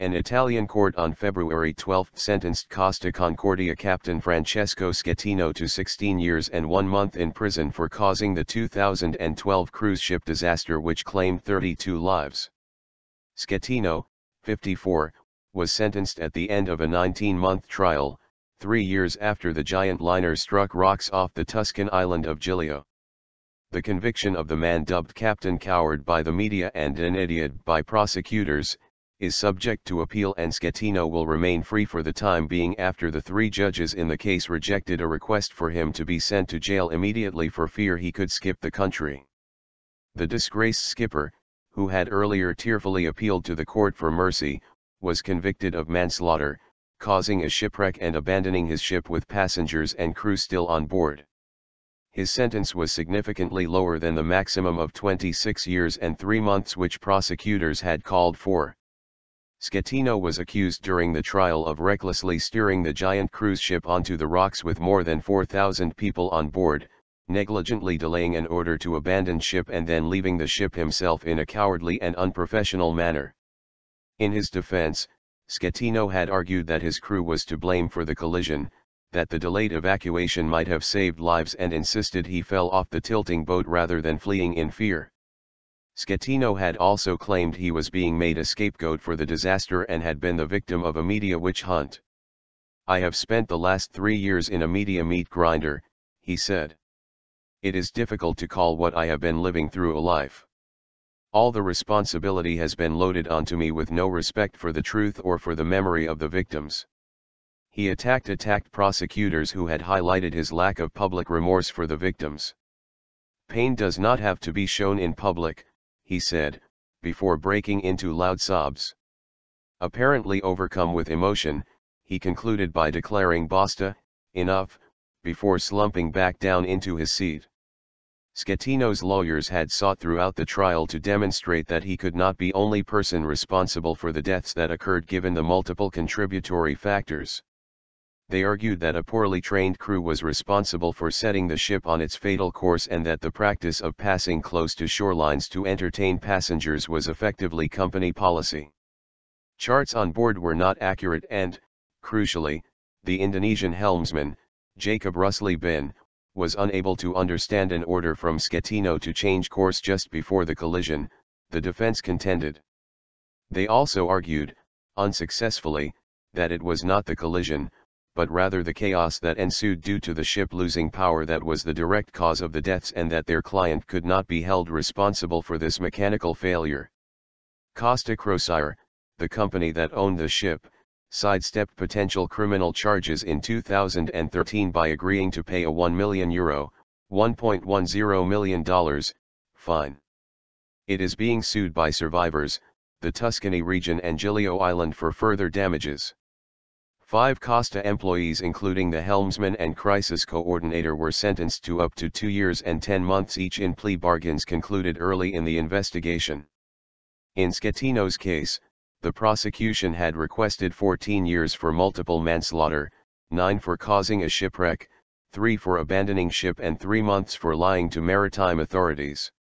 An Italian court on February 12 sentenced Costa Concordia captain Francesco Schettino to 16 years and 1 month in prison for causing the 2012 cruise ship disaster which claimed 32 lives. Schettino, 54, was sentenced at the end of a 19-month trial, 3 years after the giant liner struck rocks off the Tuscan island of Giglio. The conviction of the man dubbed Captain Coward by the media and an idiot by prosecutors, is subject to appeal, and Schettino will remain free for the time being after the 3 judges in the case rejected a request for him to be sent to jail immediately for fear he could skip the country. The disgraced skipper, who had earlier tearfully appealed to the court for mercy, was convicted of manslaughter, causing a shipwreck and abandoning his ship with passengers and crew still on board. His sentence was significantly lower than the maximum of 26 years and 3 months which prosecutors had called for. Schettino was accused during the trial of recklessly steering the giant cruise ship onto the rocks with more than 4,000 people on board, negligently delaying an order to abandon ship and then leaving the ship himself in a cowardly and unprofessional manner. In his defense, Schettino had argued that his crew was to blame for the collision, that the delayed evacuation might have saved lives, and insisted he fell off the tilting boat rather than fleeing in fear. Schettino had also claimed he was being made a scapegoat for the disaster and had been the victim of a media witch hunt. "I have spent the last 3 years in a media meat grinder," he said. "It is difficult to call what I have been living through a life. All the responsibility has been loaded onto me with no respect for the truth or for the memory of the victims." He attacked prosecutors who had highlighted his lack of public remorse for the victims. "Pain does not have to be shown in public," he said, before breaking into loud sobs. Apparently overcome with emotion, he concluded by declaring "Basta, enough," before slumping back down into his seat. Schettino's lawyers had sought throughout the trial to demonstrate that he could not be only person responsible for the deaths that occurred given the multiple contributory factors. They argued that a poorly trained crew was responsible for setting the ship on its fatal course, and that the practice of passing close to shorelines to entertain passengers was effectively company policy. Charts on board were not accurate and, crucially, the Indonesian helmsman, Jacob Rusli Bin, was unable to understand an order from Schettino to change course just before the collision, the defense contended. They also argued, unsuccessfully, that it was not the collision, but rather the chaos that ensued due to the ship losing power that was the direct cause of the deaths, and that their client could not be held responsible for this mechanical failure. Costa Concordia, the company that owned the ship, sidestepped potential criminal charges in 2013 by agreeing to pay a €1 million, $1.10 million, fine. It is being sued by survivors, the Tuscany region and Giglio Island for further damages. 5 Costa employees, including the helmsman and crisis coordinator, were sentenced to up to 2 years and 10 months each in plea bargains concluded early in the investigation. In Schettino's case, the prosecution had requested 14 years for multiple manslaughter, 9 for causing a shipwreck, 3 for abandoning ship and 3 months for lying to maritime authorities.